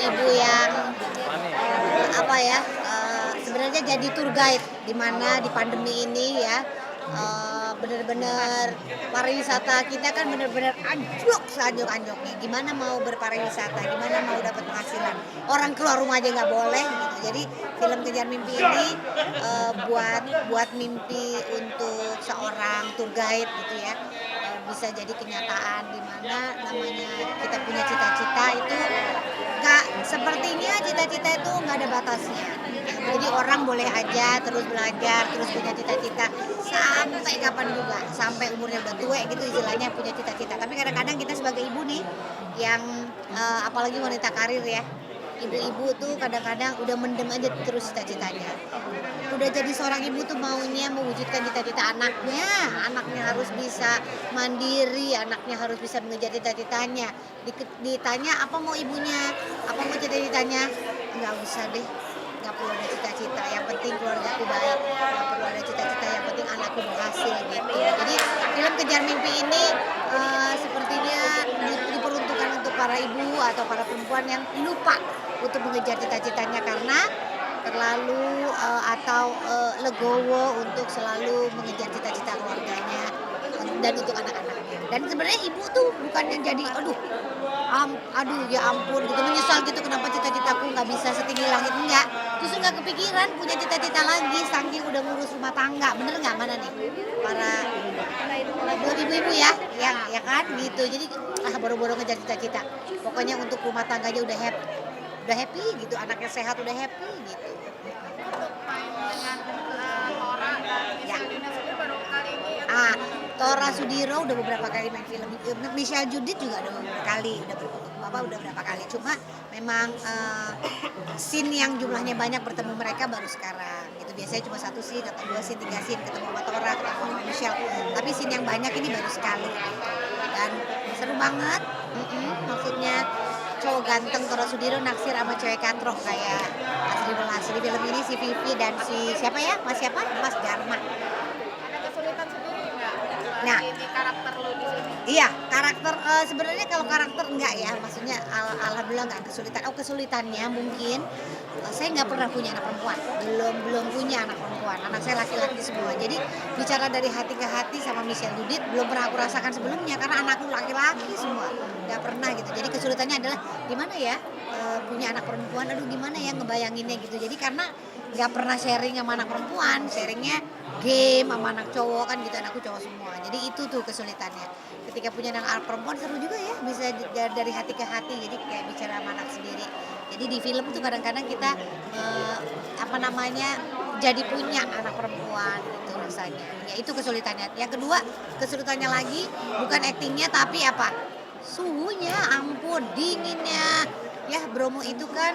ibu-ibu yang apa ya, sebenarnya jadi tour guide di mana di pandemi ini ya, bener-bener pariwisata kita kan bener-bener anjlok seanjlok-anjloknya. Gimana mau berpariwisata, gimana mau dapat penghasilan, orang keluar rumah aja nggak boleh gitu. Jadi film Kejar Mimpi ini buat mimpi untuk seorang tour guide gitu ya, bisa jadi kenyataan di mana namanya kita punya cita-cita itu nggak, sepertinya cita-cita itu nggak ada batasnya. Jadi orang boleh aja terus belajar, terus punya cita-cita sampai kapan juga, sampai umurnya udah tua gitu istilahnya punya cita-cita. Tapi kadang-kadang kita sebagai ibu nih, yang apalagi wanita karir ya, ibu-ibu tuh kadang-kadang udah mendem aja terus cita-citanya. Udah jadi seorang ibu tuh maunya mewujudkan cita-cita anaknya, anaknya harus bisa mandiri, anaknya harus bisa mengejar cita-citanya. Ditanya apa mau ibunya, apa mau cita-citanya, nggak usah deh, nggak perlu ada cita-cita, yang penting keluarga aku baik, nggak perlu ada cita-cita, yang penting anakku berhasil gitu. Jadi film Kejar Mimpi ini sepertinya diperuntukkan untuk para ibu atau para perempuan yang lupa untuk mengejar cita-citanya karena terlalu legowo untuk selalu mengejar cita-cita keluarganya dan untuk anak-anaknya. Dan sebenarnya ibu tuh bukan yang jadi aduh ya ampun gitu menyesal gitu kenapa cita-citaku nggak bisa setinggi langit, enggak, justru nggak kepikiran punya cita-cita lagi saking udah ngurus rumah tangga. Bener nggak, mana nih para buat ibu-ibu ya yang ya kan gitu. Jadi boro-boro ngejar cita-cita, pokoknya untuk rumah tangganya udah happy gitu, anaknya sehat udah happy gitu. Ya. Tora Sudiro udah beberapa kali main film. Michelle Judith juga udah beberapa kali, udah berapa kali. Cuma memang scene yang jumlahnya banyak bertemu mereka baru sekarang. Itu biasanya cuma 1 scene atau 2 scene, 3 scene ketemu sama Tora, ketemu sama Michelle. Tapi scene yang banyak ini baru sekali. Dan seru banget. Maksudnya cowok ganteng Tora Sudiro naksir sama cewek katrok kayak Asri Belasri. Film ini si Vivi dan si siapa ya? Mas Dharma. Ada kesulitan sendiri nggak? Nah, Ini karakter lu di sini. iya, karakter sebenarnya kalau karakter enggak ya, maksudnya alhamdulillah enggak kesulitan. Kesulitannya mungkin saya nggak pernah punya anak perempuan, belum punya anak perempuan. Anak saya laki-laki semua. Jadi bicara dari hati ke hati sama Michelle Judith belum pernah aku rasakan sebelumnya karena anakku laki-laki semua, nggak pernah gitu. Jadi kesulitannya adalah gimana ya punya anak perempuan, aduh gimana ya ngebayanginnya gitu. Jadi karena nggak pernah sharing sama anak perempuan, sharingnya game sama anak cowok kan gitu, anakku cowok semua. Jadi itu tuh kesulitannya. Ketika punya anak perempuan seru juga ya, bisa dari hati ke hati, jadi kayak bicara sama anak sendiri. Jadi di film tuh kadang-kadang kita jadi punya anak perempuan gitu rasanya. Ya itu kesulitannya. Yang kedua kesulitannya lagi bukan aktingnya tapi apa? Suhunya, ampun dinginnya. Ya Bromo itu kan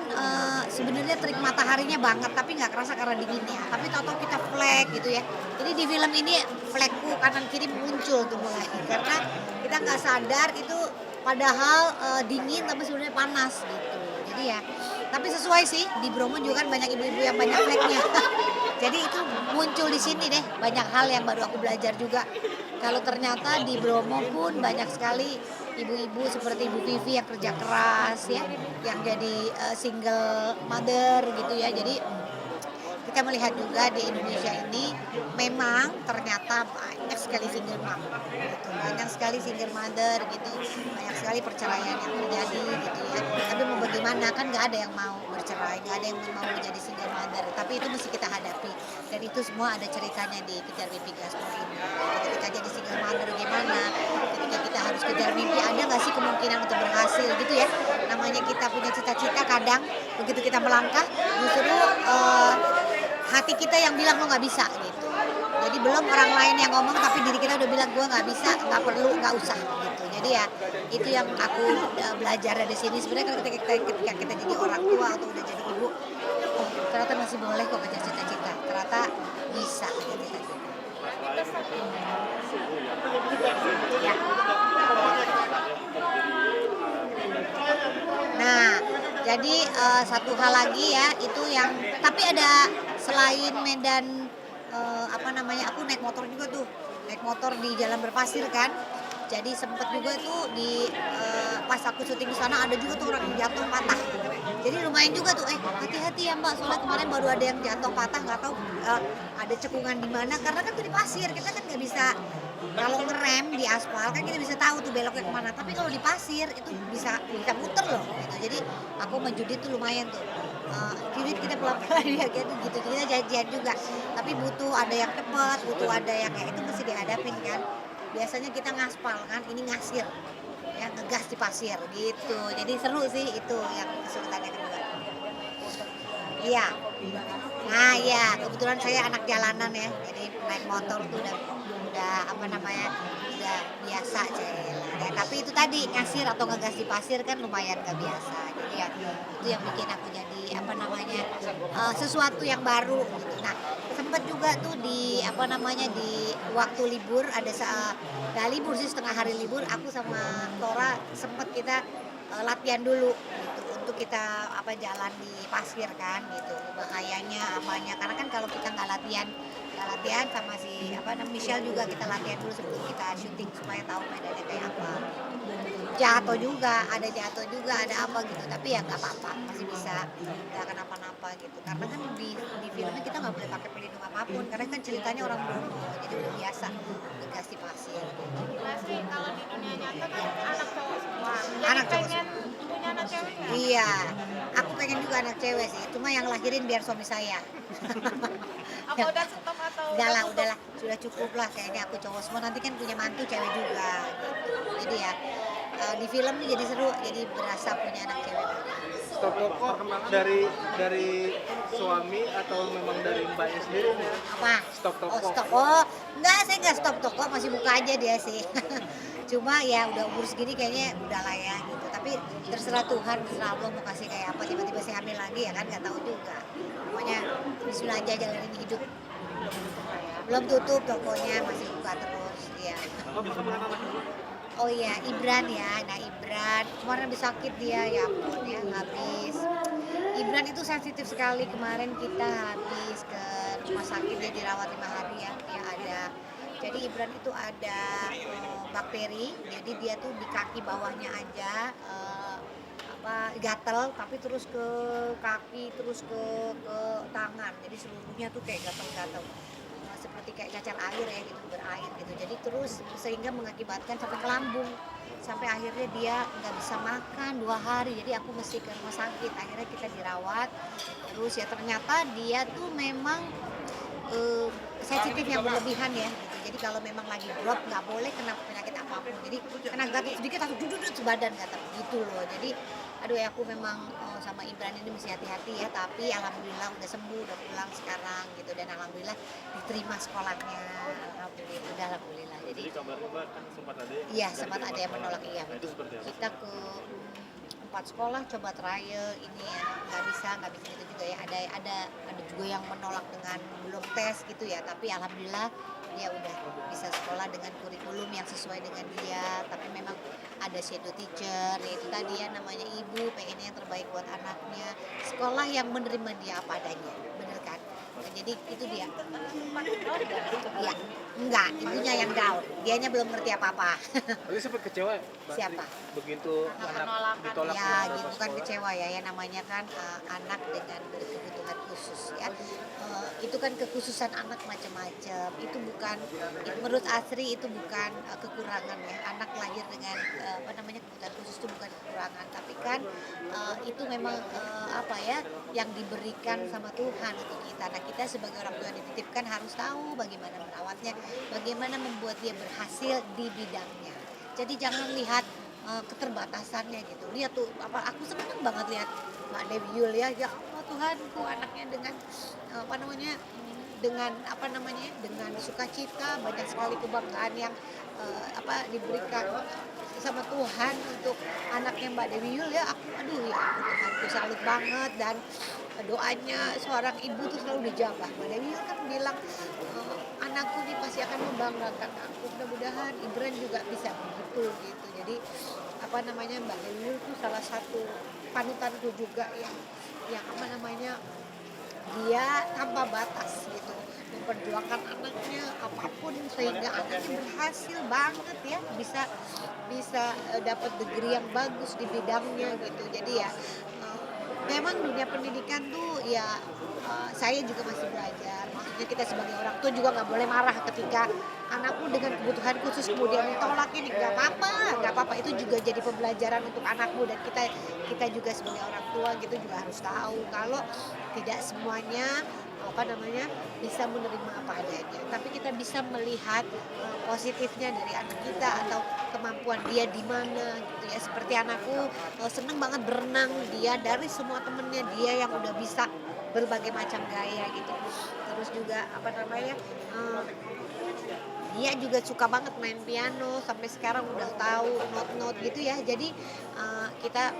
sebenarnya terik mataharinya banget tapi nggak kerasa karena dinginnya. Tapi tahu-tahu kita flek gitu ya. Jadi di film ini flekku kanan kiri muncul tuh mulai karena kita nggak sadar itu padahal dingin tapi sebenarnya panas gitu. Jadi ya, tapi sesuai sih di Bromo juga kan banyak ibu-ibu yang banyak fleknya. Jadi itu muncul di sini deh banyak hal yang baru aku belajar juga. Kalau ternyata di Bromo pun banyak sekali ibu-ibu seperti Ibu Vivi yang kerja keras ya, yang jadi single mother gitu ya. Jadi kita melihat juga di Indonesia ini memang ternyata banyak sekali single mom gitu, banyak sekali single mother gitu, banyak sekali perceraian yang terjadi gitu ya. Tapi mau bagaimana kan nggak ada yang mau bercerai, nggak ada yang mau menjadi single mother, tapi itu mesti kita hadapi dan itu semua ada ceritanya di Kejar Mimpi Gaspol ini. Ketika jadi single mother gimana, ketika kita harus kejar mimpi ada nggak sih kemungkinan untuk berhasil gitu ya. Namanya kita punya cita-cita kadang begitu kita melangkah justru hati kita yang bilang lo nggak bisa gitu. Jadi belum orang lain yang ngomong tapi diri kita udah bilang gue nggak bisa, nggak perlu, nggak usah gitu. Jadi ya itu yang aku belajar dari sini. Sebenarnya ketika kita jadi orang tua atau udah jadi ibu, oh ternyata masih boleh kok kejar cita-cita. Ternyata bisa kejar cita-cita. Ya. Nah, jadi satu hal lagi ya itu yang tapi ada selain medan aku naik motor juga tuh, naik motor di jalan berpasir kan. Jadi sempet juga tuh pas aku syuting di sana ada juga tuh orang yang jatuh patah. Jadi lumayan juga tuh, hati-hati ya Mbak, soalnya kemarin baru ada yang jatuh patah nggak tahu ada cekungan di mana karena kan tuh di pasir kita kan nggak bisa kalau ngerem di aspal kan kita bisa tahu tuh beloknya kemana. Tapi kalau di pasir itu bisa bisa muter loh gitu. Jadi aku sama Judit tuh lumayan tuh. Judit kita pelan-pelan ya gitu gitu kita janjian juga. Tapi butuh ada yang cepat, butuh ada yang kayak itu mesti dihadapin kan. Biasanya kita ngaspal kan, ini ngasir ya ngegas di pasir gitu. Jadi seru sih itu yang kesulitan yang kedua. Iya. Nah ya kebetulan saya anak jalanan ya, jadi naik motor tuh udah apa namanya udah biasa ya. Tapi itu tadi ngasir atau ngegas di pasir kan lumayan gak biasa. Jadi ya itu yang bikin aku jadi apa namanya sesuatu yang baru gitu. Nah sempet juga tuh di apa namanya di waktu libur ada nggak libur sih setengah hari libur aku sama Tora sempet kita latihan dulu gitu untuk kita apa jalan di pasir kan gitu bahayanya apanya karena kan kalau kita nggak latihan sama si apa namanya Michelle juga kita latihan dulu sebelum kita syuting supaya tahu medannya kayak apa jatuh juga ada apa gitu tapi ya nggak apa-apa masih bisa nggak kenapa-napa gitu karena kan di filmnya kita nggak boleh pakai pelindung apapun karena kan ceritanya orang Bromo jadi udah biasa ngegas di pasir Pasti kalau di dunia nyata kan anak cowok semua. Jadi Anak cowok pengen punya anak cewek nggak? iya aku pengen juga anak cewek sih cuma yang lahirin biar suami saya Apa udah stop atau tutup? udahlah sudah cukup lah kayaknya aku cowok semua nanti kan punya mantu cewek juga gitu jadi ya di film nih jadi seru jadi berasa punya anak cewek Stop toko dari suami atau memang dari mbaknya sendiri nih? apa Stop toko. stop enggak saya enggak stop toko masih buka aja dia sih cuma ya udah umur segini kayaknya udah lah ya gitu tapi terserah Tuhan terserah Allah mau kasih kayak apa tiba-tiba saya hamil lagi ya kan nggak tahu juga pokoknya bismillah aja jalanin hidup belum tutup tokonya masih buka terus ya oh iya Ibran ya nah Ibran kemarin habis sakit dia ya ampun ya habis Ibran itu sensitif sekali kemarin kita habis ke rumah sakit dia dirawat 5 hari ya dia ada jadi Ibran itu ada bakteri jadi dia tuh di kaki bawahnya aja gatel tapi terus ke kaki terus ke tangan jadi seluruhnya tuh kayak gatel-gatel seperti kayak cacar air ya gitu berair gitu jadi terus sehingga mengakibatkan sampai ke lambung sampai akhirnya dia nggak bisa makan 2 hari jadi aku mesti ke rumah sakit akhirnya kita dirawat terus ya ternyata dia tuh memang sensitif yang berlebihan ya gitu. Jadi kalau memang lagi drop nggak boleh kena penyakit apapun jadi kena gatal sedikit langsung duduk sebadan gatal gitu loh jadi aduh ya aku memang sama Ibran ini mesti hati-hati ya tapi alhamdulillah udah sembuh udah pulang sekarang gitu dan alhamdulillah diterima sekolahnya alhamdulillah jadi kabarnya Mbak kan sempat ada iya sempat ada yang menolak iya itu betul seperti apa? kita ke 4 sekolah coba trial ini ya nggak bisa gitu juga ya ada juga yang menolak dengan belum tes gitu ya tapi alhamdulillah dia udah bisa sekolah dengan kurikulum yang sesuai dengan dia tapi memang ada shadow teacher yaitu tadi ya namanya ibu pengennya yang terbaik buat anaknya sekolah yang menerima dia apa adanya bener kan nah, jadi itu dia ya enggak ibunya yang down dianya belum ngerti apa-apa Tapi sempat kecewa Mbak, Siapa? begitu anak penolakan. ditolak ya sama gitu kan sekolah. kecewa ya namanya kan anak dengan berkebutuhan khusus ya itu kan kekhususan anak macam-macam itu bukan menurut Asri itu bukan kekurangan ya anak lahir dengan apa namanya kebutuhan khusus itu bukan kekurangan tapi kan itu memang apa ya yang diberikan sama Tuhan untuk kita nah kita sebagai orang tua yang dititipkan harus tahu bagaimana merawatnya bagaimana membuat dia berhasil di bidangnya jadi jangan lihat keterbatasannya gitu lihat tuh apa aku seneng banget lihat Mbak Dewi Yul ya Allah Tuhanku anaknya dengan dengan sukacita banyak sekali kebanggaan yang diberikan sama Tuhan untuk anaknya Mbak Dewi Yul ya aduh ya Tuhanku salut banget dan doanya seorang ibu tuh selalu dijabah Mbak Dewi Yul kan bilang anakku nih pasti akan membanggakan aku mudah-mudahan Ibran juga bisa begitu gitu jadi Mbak Dewi Yul tuh salah satu panutanku juga yang dia tanpa batas gitu memperjuangkan anaknya apapun sehingga anaknya berhasil banget ya, bisa bisa dapat degree yang bagus di bidangnya gitu. Jadi ya memang dunia pendidikan tuh ya saya juga masih belajar. Maksudnya kita sebagai orang tua juga nggak boleh marah ketika anakmu dengan kebutuhan khusus kemudian ditolak, ini nggak apa-apa, itu juga jadi pembelajaran untuk anakmu. Dan kita kita juga sebagai orang tua gitu juga harus tahu kalau tidak semuanya bisa menerima apa adanya, tapi kita bisa melihat positifnya dari anak kita atau kemampuan dia di mana gitu ya. Seperti anakku seneng banget berenang, dia dari semua temennya dia yang udah bisa berbagai macam gaya gitu. Terus juga eh, dia juga suka banget main piano, sampai sekarang udah tahu not-not gitu ya. Jadi kita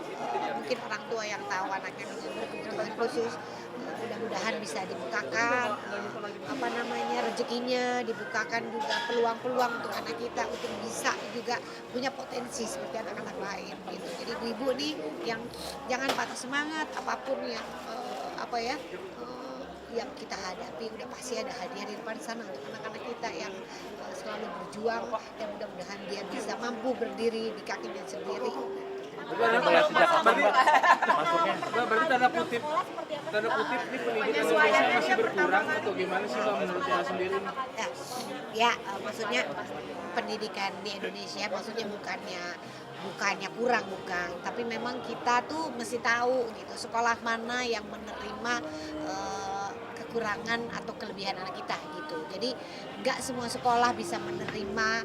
mungkin orang tua yang tahu anaknya dengan berkebutuhan khusus, mudah-mudahan bisa dibukakan rezekinya, dibukakan juga peluang-peluang untuk anak kita untuk bisa juga punya potensi seperti anak-anak lain gitu. Jadi ibu nih yang jangan patah semangat, apapun yang yang kita hadapi udah pasti ada hadiah di depan sana untuk anak-anak kita yang selalu berjuang, dan mudah-mudahan dia bisa mampu berdiri di kakinya sendiri. Berarti tanda kutip ini pendidikan Indonesia masih berkurang atau gimana sih Mbak menurut Mbak sendiri? Maksudnya pendidikan di Indonesia maksudnya bukannya kurang, bukan, tapi memang kita tuh mesti tahu gitu sekolah mana yang menerima kekurangan atau kelebihan anak kita gitu. Jadi nggak semua sekolah bisa menerima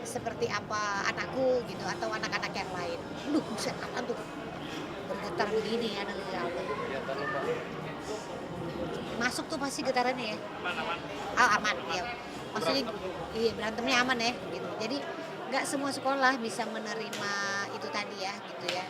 seperti apa anakku gitu atau anak-anak yang lain. Buset, anak tuh bergetar begini ya, masuk tuh pasti getarannya ya. Aman ya. Maksudnya iya, berantemnya aman ya gitu. Jadi nggak semua sekolah bisa menerima itu tadi ya gitu ya.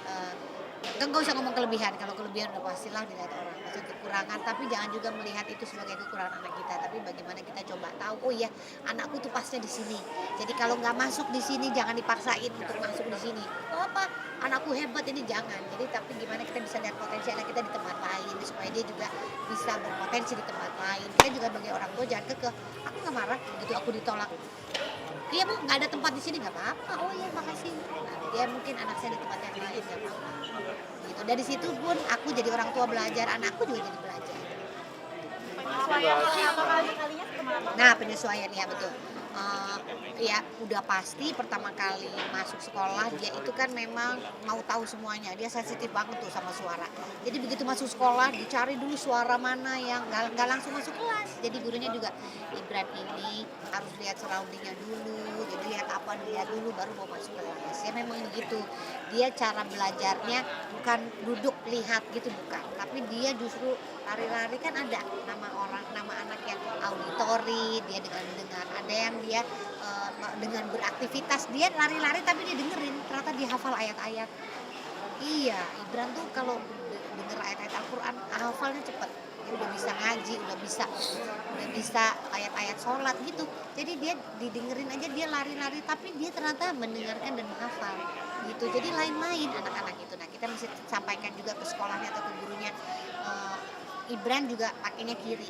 Kan gak usah ngomong kelebihan, kalau kelebihan udah pastilah dilihat orang, maksudnya kekurangan, tapi jangan juga melihat itu sebagai kekurangan anak kita, tapi bagaimana kita coba tahu, oh iya anakku tuh pasnya di sini, jadi kalau nggak masuk di sini jangan dipaksain untuk masuk di sini. Oh apa, anakku hebat ini jangan, jadi tapi gimana kita bisa lihat potensi anak kita di tempat lain supaya dia juga bisa berpotensi di tempat lain. Kita juga sebagai orang tua jangan kekeh, aku nggak marah gitu aku ditolak. Iya bu, nggak ada tempat di sini nggak apa-apa. Oh iya makasih. Nah, dia mungkin anak saya di tempat yang lain nggak apa-apa. Gitu. Dari situ pun aku jadi orang tua belajar, anakku juga jadi belajar. Nah penyesuaian ya betul. Ya udah pasti pertama kali masuk sekolah dia itu kan memang mau tahu semuanya, dia sensitif banget tuh sama suara. Jadi begitu masuk sekolah dicari dulu suara mana yang nggak langsung masuk kelas. Jadi gurunya juga Ibran ini harus lihat surroundingnya dulu, jadi lihat dulu baru mau masuk kelas. Ya memang begitu. Dia cara belajarnya bukan duduk lihat gitu bukan, tapi dia justru lari-lari, kan ada nama anak yang auditori, dia dengan ada yang dia dengan beraktivitas, dia lari-lari tapi dia dengerin, ternyata dia hafal ayat-ayat. Iya, Ibran tuh kalau denger ayat-ayat Al-Quran hafalnya cepet, dia udah bisa ngaji, udah bisa ayat-ayat sholat gitu. Jadi dia didengerin aja, dia lari-lari tapi dia ternyata mendengarkan dan menghafal gitu. Jadi lain-lain anak-anak itu. Nah kita mesti sampaikan juga ke sekolahnya atau ke gurunya, Ibran juga pakainya kiri,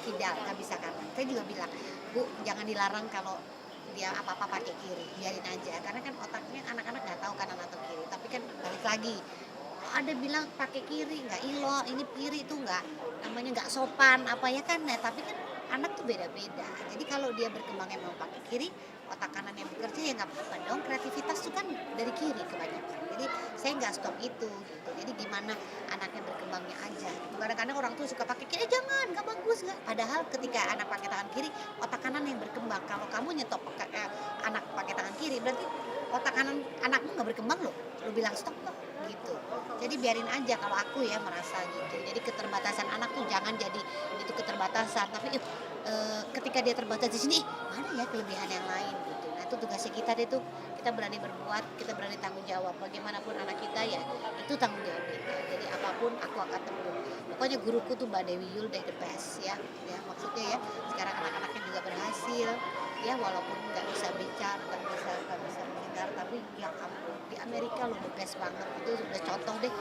tidak bisa kanan. Saya juga bilang, Bu jangan dilarang kalau dia apa-apa pakai kiri, biarin aja, karena kan otaknya anak-anak nggak tahu kanan atau kiri. Tapi kan balik lagi, ada bilang pakai kiri nggak ilo, ini kiri itu nggak namanya nggak sopan apa ya kan. Nah tapi kan anak tuh beda-beda, jadi kalau dia berkembangnya mau pakai kiri, otak kanan yang bekerja ya nggak apa-apa dong. Kreativitas tuh kan dari kiri kebanyakan, jadi saya nggak stop itu gitu. Jadi gimana anaknya berkembangnya aja. Kadang-kadang orang tuh suka pakai kiri, jangan, nggak bagus nggak. Padahal ketika anak pakai tangan kiri, otak kanan yang berkembang. Kalau kamu nyetop anak pakai tangan kiri, berarti otak kanan anakmu nggak berkembang loh. Lu bilang stop loh gitu. Jadi biarin aja kalau aku ya merasa gitu. Jadi keterbatasan anak tuh jangan jadi itu keterbatasan, tapi ketika dia terbatas di sini, mana ya kelebihan yang lain gitu. Nah itu tugasnya kita deh tuh, kita berani berbuat, kita berani tanggung jawab. Bagaimanapun anak kita ya itu tanggung jawab kita. Jadi apapun aku akan tanggung. Pokoknya guruku tuh Mbak Dewi Yul the best ya. Ya maksudnya ya sekarang anak-anaknya juga berhasil ya, walaupun nggak bisa bicara, nggak bisa Sanggar, tapi ya ampun di Amerika loh the best banget, itu udah contoh deh.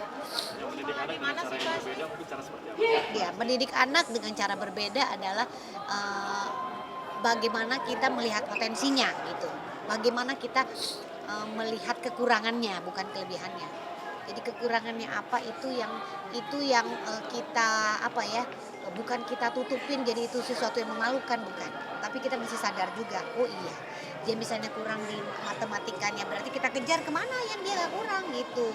Yang mendidik anak dengan cara yang berbeda mungkin cara seperti apa? Ya, mendidik anak dengan cara berbeda adalah bagaimana kita melihat potensinya gitu. Bagaimana kita melihat kekurangannya bukan kelebihannya. Jadi kekurangannya apa itu yang kita apa ya, bukan kita tutupin jadi itu sesuatu yang memalukan, bukan. Tapi kita mesti sadar juga, oh iya dia misalnya kurang di matematikanya, berarti kita kejar kemana yang dia nggak kurang gitu.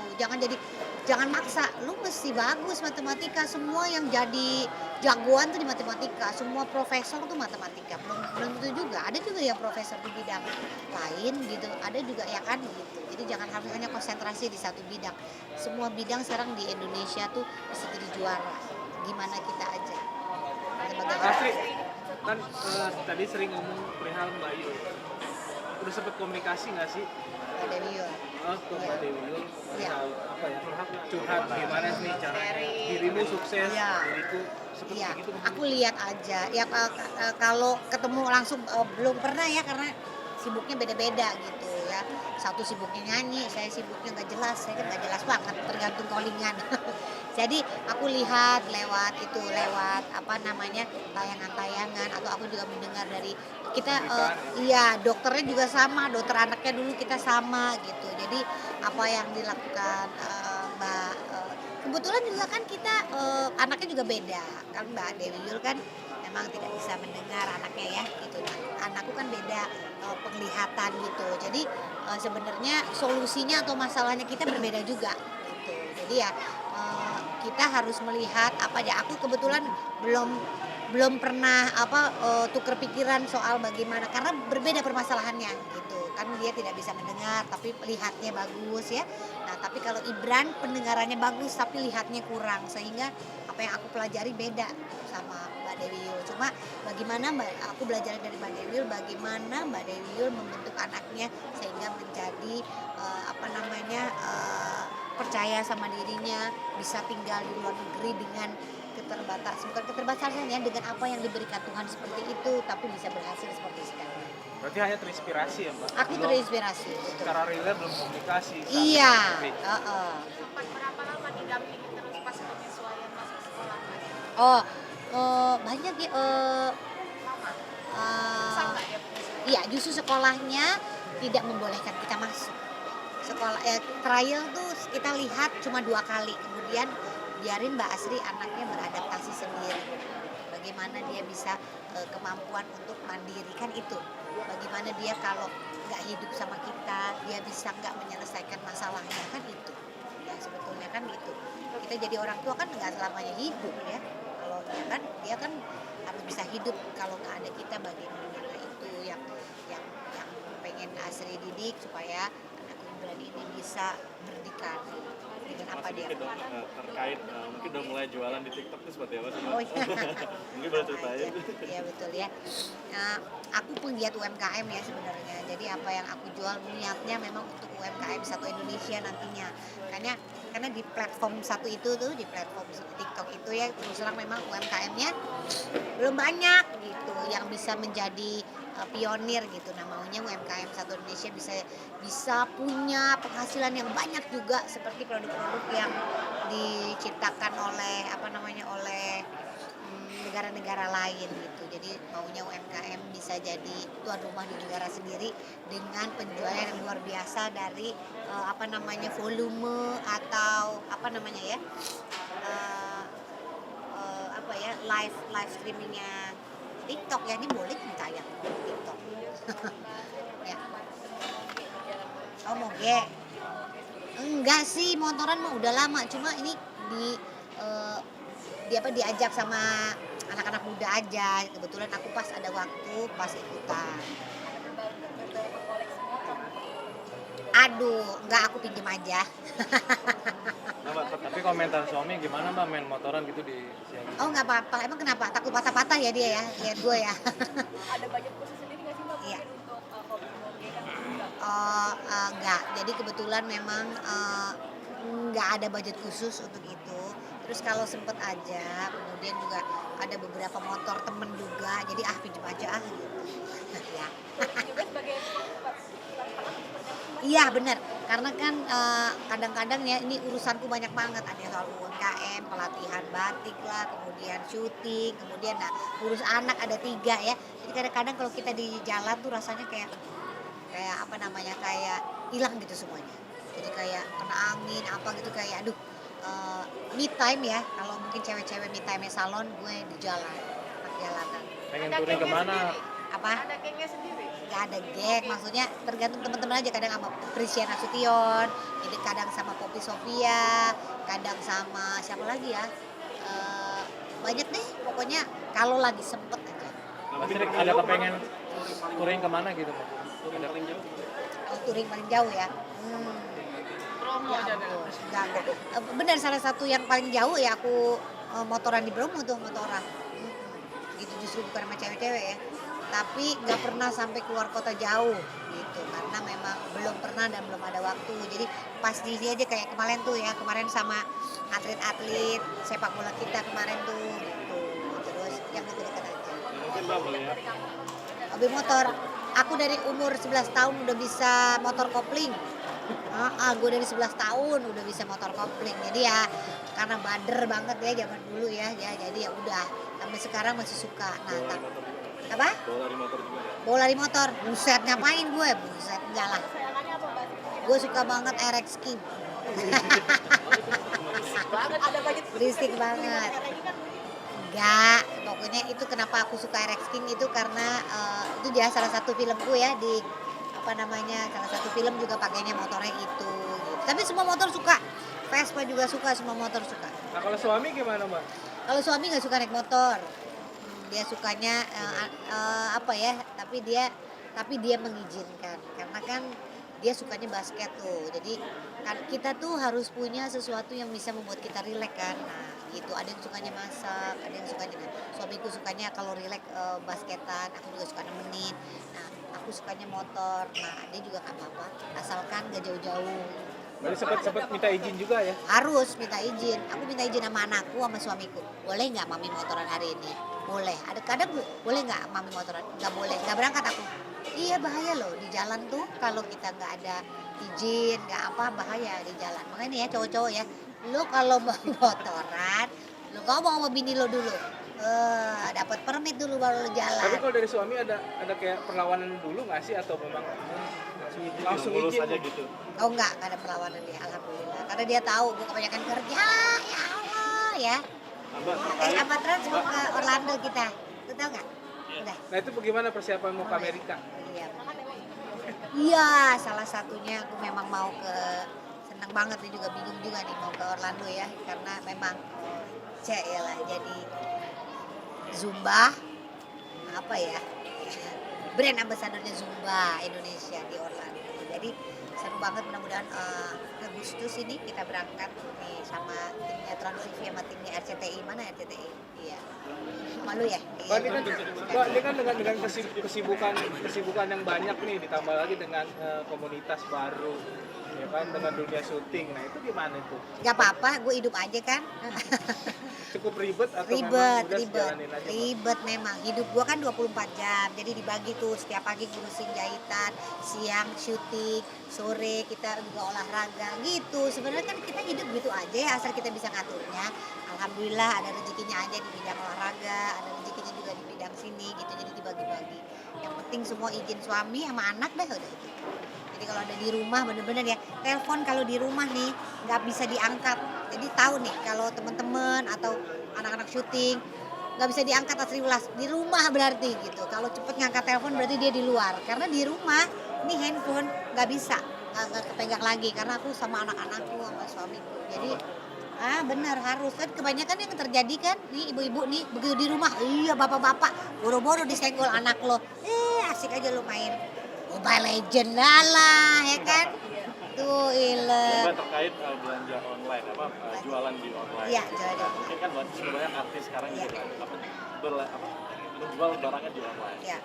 Jangan maksa, lu mesti bagus matematika, semua yang jadi jagoan tuh di matematika, semua profesor tuh matematika, belum tentu juga, ada juga yang profesor di bidang lain gitu, ada juga ya kan gitu. Jadi jangan hanya konsentrasi di satu bidang, semua bidang sekarang di Indonesia tuh bisa jadi juara, gimana kita aja sebagai Asri, kan tadi sering ngomong perihal Mbak Yu. Udah sempet komunikasi nggak sih? Mbak Dewi Yul. Ke Mbak Dewi Yul Iya. perihal apa ya? Curhat gimana sih cara dirimu sukses, Iya. diriku sempet Iya, begitu. aku lihat aja. Ya kalau ketemu langsung belum pernah ya, karena sibuknya beda-beda gitu ya. Satu sibuknya nyanyi, saya sibuknya nggak jelas. Saya kan nggak jelas banget, tergantung callingan. Jadi aku lihat lewat apa namanya tayangan-tayangan, atau aku juga mendengar dari kita iya dokternya juga sama, dokter anaknya dulu kita sama gitu. Jadi apa yang dilakukan Mbak kebetulan juga kan kita anaknya juga beda kan, Mbak Dewi Yul kan memang tidak bisa mendengar anaknya ya gitu. Nah, anakku kan beda penglihatan gitu. Jadi sebenarnya solusinya atau masalahnya kita berbeda juga gitu. Jadi ya kita harus melihat apa ya. Aku kebetulan belum pernah tuker pikiran soal bagaimana, karena berbeda permasalahannya gitu kan. Dia tidak bisa mendengar tapi lihatnya bagus ya. Nah tapi kalau Ibran pendengarannya bagus tapi lihatnya kurang, sehingga apa yang aku pelajari beda sama Mbak Dewi Yul. Cuma bagaimana aku belajar dari Mbak Dewi Yul, bagaimana Mbak Dewi Yul membentuk anaknya sehingga menjadi percaya sama dirinya, bisa tinggal di luar negeri dengan bukan keterbatasan ya, dengan apa yang diberikan Tuhan seperti itu, tapi bisa berhasil seperti sekarang. Berarti hanya terinspirasi ya Mbak? Aku terinspirasi. Betul. Secara realnya belum komunikasi. Iya. Sempat berapa lama didampingi terus pas penyesuaian masuk sekolah? Banyak ya. Susah nggak ya penyesuaian? Iya, justru sekolahnya tidak membolehkan kita masuk. Trial tuh kita lihat cuma 2 kali, kemudian biarin Mbak Asri anaknya beradaptasi sendiri. Bagaimana dia bisa kemampuan untuk mandiri kan itu. Bagaimana dia kalau nggak hidup sama kita, dia bisa nggak menyelesaikan masalahnya kan itu. Ya sebetulnya kan itu. Kita jadi orang tua kan nggak selamanya hidup ya. Kalau dia kan harus bisa hidup. Kalau nggak ada kita bagaimana? Nah, itu yang pengen Asri didik supaya Ibran ini bisa berdikari dengan apa dia. Terkait mungkin udah mulai jualan di TikTok itu seperti apa sih? Oh iya. Mungkin boleh ceritain. Iya betul ya. Nah, aku penggiat UMKM ya sebenarnya. Jadi apa yang aku jual niatnya memang untuk UMKM satu Indonesia nantinya. Karena di platform satu itu tuh, di platform TikTok itu ya, terus terang memang UMKM-nya belum banyak gitu yang bisa menjadi pionir gitu. Nah maunya UMKM satu Indonesia bisa punya penghasilan yang banyak juga seperti produk-produk yang diciptakan oleh negara-negara lain gitu. Jadi maunya UMKM bisa jadi tuan rumah di negara sendiri dengan penjualan yang luar biasa dari volume atau live streamingnya TikTok ya. Ini boleh tayang TikTok. Ya. Oh moge. Enggak sih, motoran mah udah lama, cuma ini diajak sama anak-anak muda aja. Kebetulan aku pas ada waktu, pas ikutan. Aduh, enggak, aku pinjem aja. Nah, Mbak, tapi komentar suami gimana Mbak main motoran gitu di siang? Oh enggak apa-apa, emang kenapa? Takut patah-patah ya dia ya, lihat gue ya. Ada budget khusus sendiri nggak sih Mbak Iya. untuk hobi moge kan juga? Enggak, jadi kebetulan memang enggak ada budget khusus untuk itu. Terus kalau sempet aja, kemudian juga ada beberapa motor temen juga, jadi pinjem aja gitu. Ya. Juga sebagai Iya benar, karena kan kadang-kadang ya ini urusanku banyak banget, ada yang soal UMKM, pelatihan batik lah, kemudian syuting, kemudian urus anak ada 3 ya. Jadi kadang-kadang kalau kita di jalan tuh rasanya kayak kayak apa namanya kayak hilang gitu semuanya. Jadi kayak kena angin apa gitu kayak aduh me time ya. Kalau mungkin cewek-cewek me time salon gue di jalan, anak jalanan. Pengen Ada touring gengnya kemana? sendiri? Apa? Ada gengnya sendiri? Gak ada geng, maksudnya tergantung teman-teman aja. Kadang sama Prisian Nasution, jadi kadang sama Poppy Sofia, kadang sama siapa lagi ya. Banyak deh pokoknya kalau lagi sempet aja. Mas Rik, ada kepengen touring kemana gitu? Ada paling jauh? Kalau touring paling jauh ya. Promo Ya aja ampun, enggak. Benar, salah satu yang paling jauh ya aku motoran di Bromo tuh, motoran. Gitu justru bukan sama cewek-cewek ya. Tapi nggak pernah sampai keluar kota jauh gitu karena memang belum pernah dan belum ada waktu. Jadi pas di sini aja kayak kemarin tuh ya, kemarin sama atlet-atlet sepak bola kita kemarin tuh gitu. Terus yang dekat-dekat aja. Mungkin Mbak melihat Hobi motor. Aku dari umur 11 tahun udah bisa motor kopling. Gue dari 11 tahun udah bisa motor kopling. Jadi ya karena bader banget ya zaman dulu ya jadi ya udah sampai sekarang masih suka. Nah, apa? bola di motor juga. Bola di motor. Buset, ngapain gue? Buset, enggak lah. Sayangannya apa Mbak? Gue suka banget RX King. Banget ada budget Berisik banget. kayak gini kan. Enggak, pokoknya itu kenapa aku suka RX King itu karena itu dia salah satu filmku ya di apa namanya salah satu film juga pakainya motornya itu. Gitu. Tapi semua motor suka. Vespa juga suka, semua motor suka. Nah kalau suami gimana Mbak? Kalau suami nggak suka naik motor, dia sukanya apa ya? Tapi dia mengizinkan karena kan dia sukanya basket tuh. Jadi kan kita tuh harus punya sesuatu yang bisa membuat kita rileks kan. Nah, gitu. Ada yang sukanya masak, ada yang sukanya. Nah, suamiku sukanya kalau rileks basketan, aku juga suka nemenin. Nah, aku sukanya motor. Nah, dia juga nggak apa-apa, asalkan gak jauh-jauh. Berarti sempat minta izin juga ya? Harus minta izin. Aku minta izin sama anakku sama suamiku. Boleh nggak mami motoran hari ini? Boleh. Ada kadang boleh nggak mami motoran? Nggak boleh. Nggak berangkat aku. Iya bahaya loh di jalan tuh kalau kita nggak ada izin nggak apa bahaya di jalan. Makanya nih ya cowok-cowok ya. Lo kalau mau motoran, lo ngomong sama bini lo dulu. Dapat permit dulu baru lo Tapi jalan. kalau dari suami ada kayak perlawanan dulu nggak sih atau memang langsung mulus izin? aja gitu. Oh nggak ada perlawanan dia. Alhamdulillah. Karena dia tahu gue kebanyakan kerja. Ya Allah ya. Mbak, terkait Apa trans mau ke Orlando kita? Lu tahu nggak? Udah. Nah itu bagaimana persiapan mau ke Amerika? Iya. Iya, salah satunya aku memang mau senang banget nih juga bingung juga nih mau ke Orlando ya karena memang ya lah jadi Zumba apa ya brand ambasadornya Zumba Indonesia di Orlando. Jadi seru banget mudah-mudahan Agustus ini kita berangkat nih sama timnya Trans TV sama timnya RCTI. Mana RCTI? Iya. Malu ya? Mbak, ini kan dengan kesibukan yang banyak nih ditambah lagi dengan komunitas baru ya kan dengan dunia syuting. Nah itu gimana itu? Gak apa-apa, gue hidup aja kan. Cukup ribet atau memang Ribet, udah ribet, jalanin aja, Mbak? ribet memang. Hidup gue kan 24 jam, jadi dibagi tuh setiap pagi ngurusin jahitan, siang syuting, sore kita juga olahraga gitu. Sebenarnya kan kita hidup gitu aja ya, asal kita bisa ngaturnya. Alhamdulillah ada rezekinya aja di bidang olahraga, ada rezekinya juga di bidang sini gitu, jadi dibagi-bagi. Yang penting semua izin suami sama anak dah udah itu. Jadi kalau ada di rumah bener-bener ya, telepon kalau di rumah nih nggak bisa diangkat. Jadi tahu nih kalau teman-teman atau anak-anak syuting nggak bisa diangkat Asri Ulas di rumah berarti gitu. Kalau cepet ngangkat telepon berarti dia di luar. Karena di rumah ini handphone nggak bisa nggak kepegang lagi karena aku sama anak-anakku sama suamiku. Jadi benar harus kan kebanyakan yang terjadi kan nih ibu-ibu nih begitu di rumah iya bapak-bapak boro-boro disenggol anak lo asik aja lo main Mobile Legend lah ya kan tuh Mbak terkait belanja online jualan di online. Iya jualan Mungkin kan banyak artis sekarang Iya. juga menjual barangnya di online. ya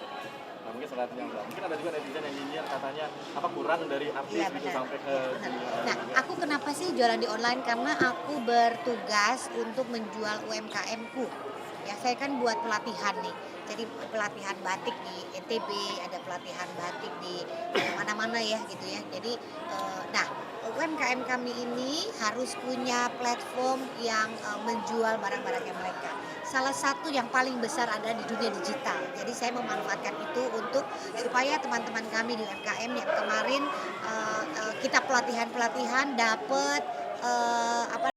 Nah, mungkin selanjutnya Mbak. Mungkin ada juga netizen yang nyinyir katanya kurang dari artis Iya, gitu benar. sampai ke benar. Nah aku kenapa sih jualan di online karena aku bertugas untuk menjual UMKM ku Ya saya kan buat pelatihan nih. Jadi pelatihan batik di NTB, ada pelatihan batik di mana-mana ya gitu ya. Jadi nah UMKM kami ini harus punya platform yang menjual barang-barangnya mereka. Salah satu yang paling besar ada di dunia digital. Jadi saya memanfaatkan itu untuk supaya teman-teman kami di UMKM yang kemarin kita pelatihan dapat apa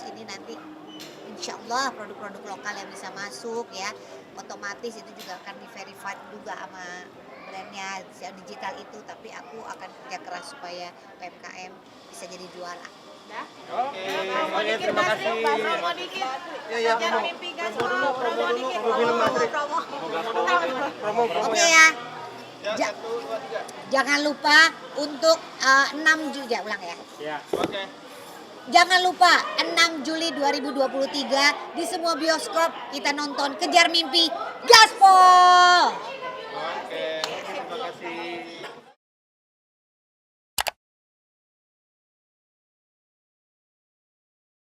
ini nanti insya Allah produk-produk lokal yang bisa masuk ya, otomatis itu juga akan di verified juga sama brandnya digital itu, tapi aku akan kerja keras supaya UMKM bisa jadi jualan. Dah. Oke. Promo dikit Terima Mas kasih. Rik, promo dikit. Iya, Kejar promo. mimpi guys, Promo dulu, promo dikit. film Mas Rik. Promo Oke ya. ya. Jangan lupa untuk 6 Juli ulang ya. Ya. Oke. Jangan lupa 6 Juli 2023 di semua bioskop kita nonton Kejar Mimpi Gaspol. Oke.